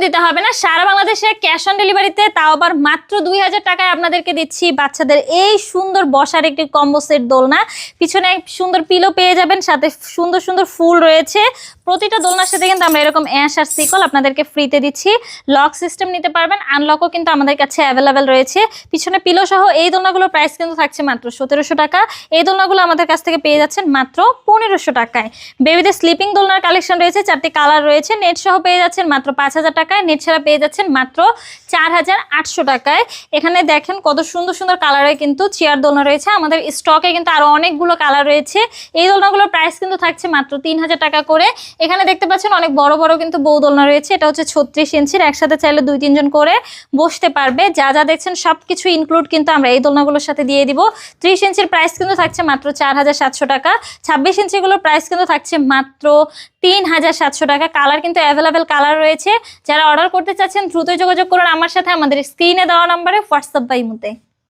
দিতে হবে না, সারা বাংলাদেশে ক্যাশ অন ডেলিভারিতে, তাও আবার মাত্র 2000 টাকায় আপনাদেরকে দিচ্ছি বাচ্চাদের এই সুন্দর বসার একটি কম্বো সেট দোলনা। পিছনে সুন্দর পিলো পেয়ে যাবেন, সাথে সুন্দর সুন্দর ফুল রয়েছে। প্রতিটা দোলনার সাথে কিন্তু আমরা এরকম অ্যাশ আর সিকল আপনাদেরকে ফ্রিতে দিচ্ছি। লক সিস্টেম নিতে পারবেন, আনলকও কিন্তু আমাদের কাছে অ্যাভেলেবেল রয়েছে। পিছনে পিলো সহ এই দোলনাগুলোর প্রাইস কিন্তু থাকছে মাত্র 1700 টাকা। এই দোলনাগুলো আমাদের কাছ থেকে পেয়ে যাচ্ছেন মাত্র 1500 টাকায়। বেবিদের স্লিপিং দোলনার কালেকশন রয়েছে, 4টি কালার রয়েছে। নেট সহ পেয়ে যাচ্ছেন মাত্র 5000 টাকায়, নেট ছাড়া পেয়ে যাচ্ছেন মাত্র 4800 টাকায়। এখানে দেখেন কত সুন্দর সুন্দর কালারে কিন্তু চেয়ার দোলনা রয়েছে। আমাদের স্টকে কিন্তু আরো অনেকগুলো কালার রয়েছে। এই দোলনাগুলোর প্রাইস কিন্তু থাকছে মাত্র 3000 টাকা করে। এখানে দেখতে পাচ্ছেন অনেক বড় বড় কিন্তু বউ দোলনা রয়েছে। এটা হচ্ছে 36 ইঞ্চির, একসাথে চাইলে 2-3 জন করে বসতে পারবে। যা যা দেখছেন সবকিছু ইনক্লুড কিন্তু আমরা এই দোলনাগুলোর সাথে দিয়ে দিব। 30 ইঞ্চির প্রাইস কিন্তু থাকছে মাত্র 4700 টাকা। 26 ইঞ্চিগুলোর প্রাইস কিন্তু থাকছে মাত্র 3700 টাকা। কালার কিন্তু অ্যাভেলেবেল কালার রয়েছে। যারা অর্ডার করতে চাচ্ছেন দ্রুতই যোগাযোগ করুন আমার সাথে, আমাদের স্ক্রিনে দেওয়া নাম্বারে হোয়াটসঅ্যাপ বা ইমোতে।